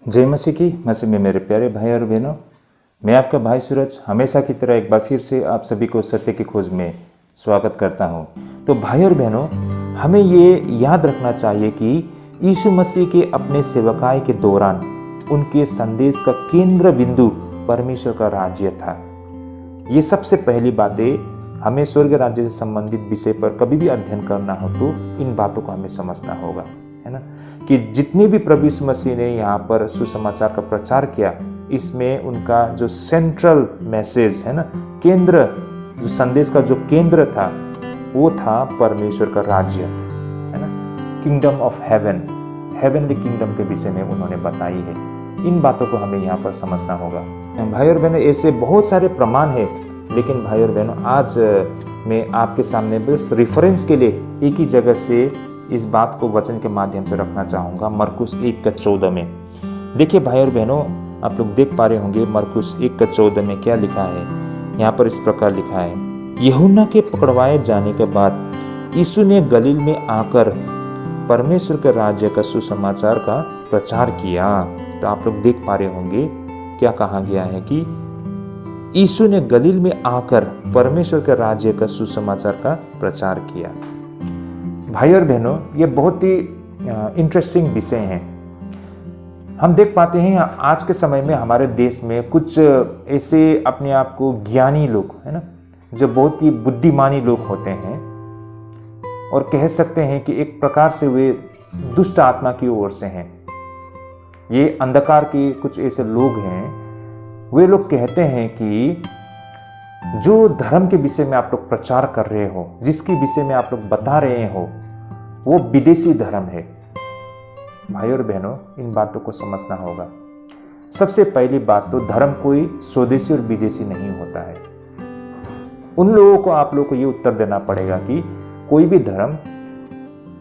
जय मसीह की मसीह में मेरे प्यारे भाई और बहनों, मैं आपका भाई सूरज हमेशा की तरह एक बार फिर से आप सभी को सत्य की खोज में स्वागत करता हूं। तो भाई और बहनों, हमें ये याद रखना चाहिए कि यीशु मसीह के अपने सेवकाई के दौरान उनके संदेश का केंद्र बिंदु परमेश्वर का राज्य था। ये सबसे पहली बातें हमें स्वर्ग राज्य से संबंधित विषय पर कभी भी अध्ययन करना हो तो इन बातों को हमें समझना होगा, है ना, कि जितने भी प्रभु यीशु मसीह ने यहाँ पर सुसमाचार का प्रचार किया, इसमें उनका जो सेंट्रल मैसेज है ना, केंद्र, जो संदेश का जो केंद्र था वो था परमेश्वर का राज्य, है ना, kingdom of haven, heavenly kingdom के विषय में उन्होंने बताई है। इन बातों को हमें यहाँ पर समझना होगा। भाई और बहनों, ऐसे बहुत सारे प्रमाण है, लेकिन भाई और बहनों आज मैं आपके सामने बस रेफरेंस के लिए एक ही जगह से इस बात को वचन के माध्यम से रखना चाहूँगा। मरकुस 1:14 में देखिए भाई और बहनों, आप लोग देख पा रहे होंगे मरकुस 1:14 में क्या लिखा है। यहाँ पर इस प्रकार लिखा है, यूहन्ना के पकड़वाए जाने के बाद यीशु ने गलील में आकर परमेश्वर के राज्य का सुसमाचार का प्रचार किया। तो आप लोग देख पा रहे होंगे क्या कहा गया है कि यीशु ने गलील में आकर परमेश्वर के राज्य का सुसमाचार का प्रचार किया। भाई और बहनों, ये बहुत ही इंटरेस्टिंग विषय हैं। हम देख पाते हैं आज के समय में हमारे देश में कुछ ऐसे अपने आप को ज्ञानी लोग, है ना, जो बहुत ही बुद्धिमानी लोग होते हैं और कह सकते हैं कि एक प्रकार से वे दुष्ट आत्मा की ओर से हैं। ये अंधकार के कुछ ऐसे लोग हैं, वे लोग कहते हैं कि जो धर्म के विषय में आप लोग प्रचार कर रहे हो, जिसके विषय में आप लोग बता रहे हो, वो विदेशी धर्म है। भाई और बहनों, इन बातों को समझना होगा। सबसे पहली बात तो धर्म कोई स्वदेशी और विदेशी नहीं होता है। उन लोगों को आप लोगों को ये उत्तर देना पड़ेगा कि कोई भी धर्म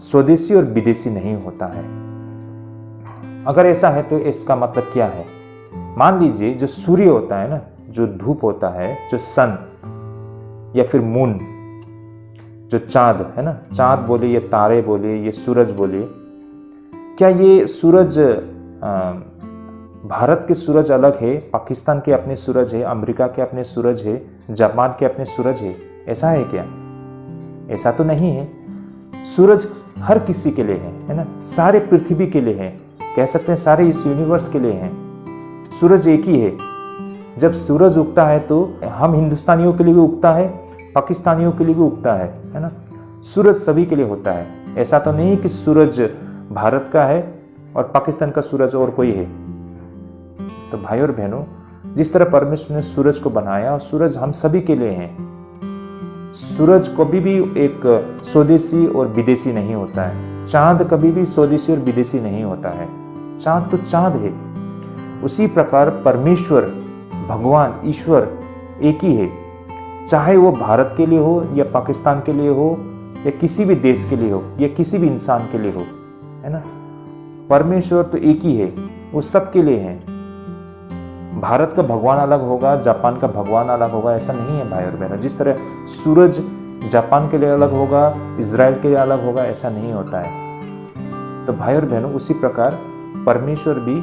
स्वदेशी और विदेशी नहीं होता है। अगर ऐसा है तो इसका मतलब क्या है? मान लीजिए जो सूर्य होता है ना, जो धूप होता है, जो सन या फिर मून, जो चांद है ना, चांद बोले, ये तारे बोले, ये सूरज बोले, क्या ये सूरज भारत के सूरज अलग है, पाकिस्तान के अपने सूरज है, अमेरिका के अपने सूरज है, जापान के अपने सूरज है? ऐसा है क्या? ऐसा तो नहीं है। सूरज हर किसी के लिए है ना, सारे पृथ्वी के लिए है, कह सकते हैं सारे इस यूनिवर्स के लिए है। सूरज एक ही है। जब सूरज उगता है तो हम हिंदुस्तानियों के लिए भी उगता है, पाकिस्तानियों के लिए भी उगता है ना। सूरज सभी के लिए होता है। ऐसा तो नहीं कि सूरज भारत का है और पाकिस्तान का सूरज और कोई है। तो भाई और बहनों, जिस तरह परमेश्वर ने सूरज को बनाया, और सूरज हम सभी के लिए है। सूरज कभी भी एक स्वदेशी और विदेशी नहीं होता है। चांद कभी भी स्वदेशी और विदेशी नहीं होता है। चांद तो चांद है। उसी प्रकार परमेश्वर, भगवान, ईश्वर एक ही है, चाहे वो भारत के लिए हो या पाकिस्तान के लिए हो या किसी भी देश के लिए हो या किसी भी इंसान के लिए हो, है ना। परमेश्वर तो एक ही है, वो सबके लिए है। भारत का भगवान अलग होगा, जापान का भगवान अलग होगा, ऐसा नहीं है भाई और बहनों। जिस तरह सूरज जापान के लिए अलग होगा, इजराइल के लिए अलग होगा, ऐसा नहीं होता है। तो भाई और बहनों, उसी प्रकार परमेश्वर भी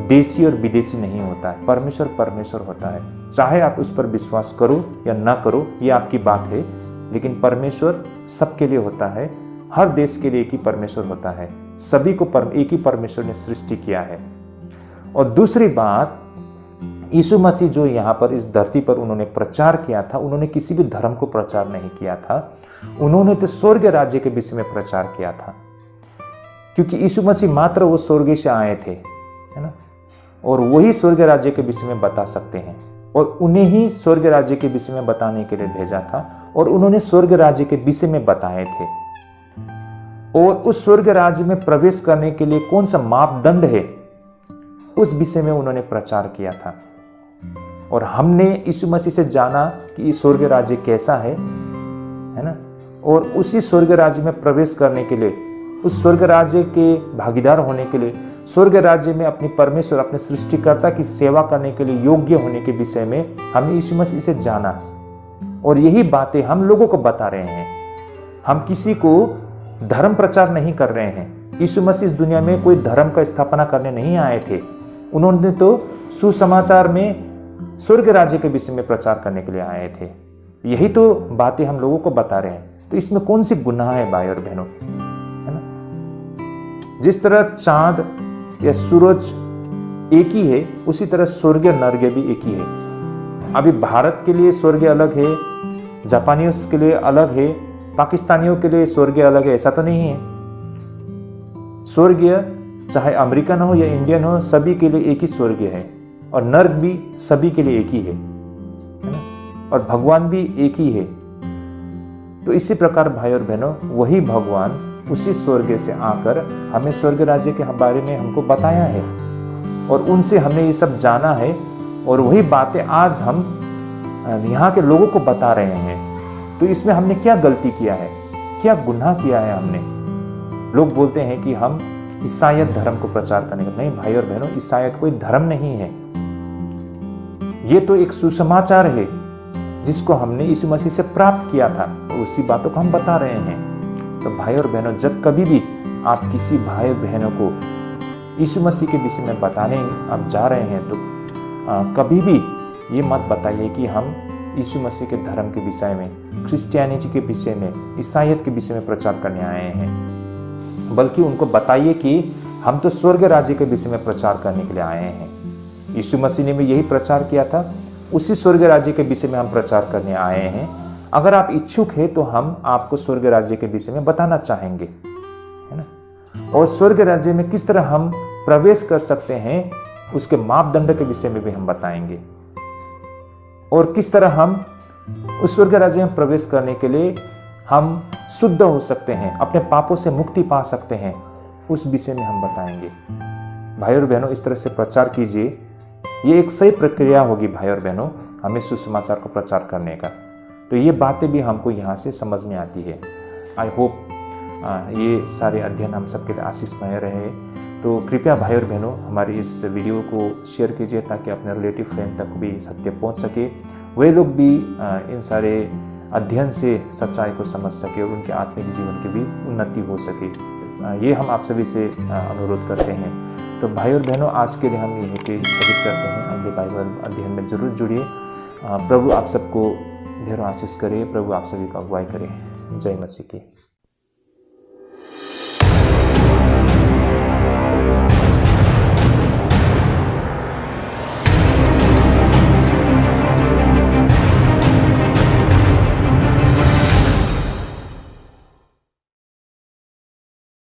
देशी और विदेशी नहीं होता है। परमेश्वर परमेश्वर होता है। चाहे आप उस पर विश्वास करो या ना करो, ये आपकी बात है, लेकिन परमेश्वर सबके लिए होता है। हर देश के लिए एक ही परमेश्वर होता है। सभी को एक ही परमेश्वर ने सृष्टि किया है। और दूसरी बात, यीशु मसीह जो यहाँ पर इस धरती पर उन्होंने प्रचार किया था, उन्होंने किसी भी धर्म को प्रचार नहीं किया था। उन्होंने तो स्वर्ग राज्य के विषय में प्रचार किया था, क्योंकि यीशु मसीह मात्र वो स्वर्ग से आए थे, है ना, और वही स्वर्ग राज्य के विषय में बता सकते हैं। और उन्हें ही स्वर्ग राज्य के विषय में बताने के लिए भेजा था, और उन्होंने स्वर्ग राज्य के विषय में बताए थे। और उस स्वर्ग राज्य में प्रवेश करने के लिए कौन सा मापदंड है, उस विषय में उन्होंने प्रचार किया था। और हमने यीशु मसीह से जाना कि स्वर्ग राज्य कैसा है ना, और उसी स्वर्ग राज्य में प्रवेश करने के लिए, उस स्वर्ग राज्य के भागीदार होने के लिए, स्वर्ग राज्य में अपने परमेश्वर, अपने सृष्टिकर्ता की सेवा करने के लिए योग्य होने के विषय में हमने यीशु मसीह से जाना। और यही बातें हम लोगों को बता रहे हैं। हम किसी को धर्म प्रचार नहीं कर रहे हैं, यीशु मसीह इस दुनिया में कोई धर्म का स्थापना करने नहीं आए थे। उन्होंने तो सुसमाचार में स्वर्ग राज्य के विषय में प्रचार करने के लिए आए थे। यही तो बातें हम लोगों को बता रहे हैं। तो इसमें कौन सी गुनाह है भाई और बहनों, है ना? जिस तरह चांद या सूरज एक ही है, उसी तरह स्वर्ग और नर्क भी एक ही है। अभी भारत के लिए स्वर्ग अलग है, जापानियों के लिए अलग है, पाकिस्तानियों के लिए स्वर्ग अलग है, ऐसा तो नहीं है। स्वर्ग चाहे अमेरिकन हो या इंडियन हो, सभी के लिए एक ही स्वर्ग है, और नर्क भी सभी के लिए एक ही है ना? और भगवान भी एक ही है। तो इसी प्रकार भाई और बहनों, वही भगवान उसी स्वर्ग से आकर हमें स्वर्ग राज्य के बारे में हमको बताया है, और उनसे हमने ये सब जाना है, और वही बातें आज हम यहाँ के लोगों को बता रहे हैं। तो इसमें हमने क्या गलती किया है, क्या गुनाह किया है हमने? लोग बोलते हैं कि हम ईसाईयत धर्म को प्रचार करने का। नहीं भाई और बहनों, ईसाईयत कोई धर्म नहीं है। ये तो एक सुसमाचार है जिसको हमने यीशु मसीह से प्राप्त किया था, तो उसी बातों को हम बता रहे हैं। तो भाई और बहनों, जब कभी भी आप किसी भाई बहनों को यीशु मसीह के विषय में बताने आप जा रहे हैं, तो कभी भी ये मत बताइए कि हम यीशु मसीह के धर्म के विषय में, क्रिश्चियनिटी के विषय में, ईसाईयत के विषय में प्रचार करने आए हैं। बल्कि उनको बताइए कि हम तो स्वर्ग राज्य के विषय में प्रचार करने के लिए आए हैं। यीशु मसीह ने भी यही प्रचार किया था, उसी स्वर्ग राज्य के विषय में हम प्रचार करने आए हैं। अगर आप इच्छुक हैं तो हम आपको स्वर्ग राज्य के विषय में बताना चाहेंगे, है ना? और स्वर्ग राज्य में किस तरह हम प्रवेश कर सकते हैं, उसके मापदंड के विषय में भी हम बताएंगे, और किस तरह हम उस स्वर्ग राज्य में प्रवेश करने के लिए हम शुद्ध हो सकते हैं, अपने पापों से मुक्ति पा सकते हैं, उस विषय में हम बताएंगे। भाई और बहनों, इस तरह से प्रचार कीजिए। ये एक सही प्रक्रिया होगी भाई और बहनों, हमें सुसमाचार को प्रचार करने का। तो ये बातें भी हमको यहाँ से समझ में आती है। आई होप ये सारे अध्ययन हम सबके लिए आशीषमय रहे। तो कृपया भाई और बहनों, हमारी इस वीडियो को शेयर कीजिए ताकि अपने रिलेटिव फ्रेंड तक भी सत्य पहुंच सके, वे लोग भी इन सारे अध्ययन से सच्चाई को समझ सके और उनके आत्मिक जीवन की भी उन्नति हो सके। ये हम आप सभी से अनुरोध करते हैं। तो भाई और बहनों, आज के लिए हम यहीं पे स्थगित करते हैं। अगले बाइबल अध्ययन में जरूर जुड़िए। प्रभु आप सबको ढेरों आशीष करे, प्रभु आप सभी का अगुवाई करे। जय मसीह की।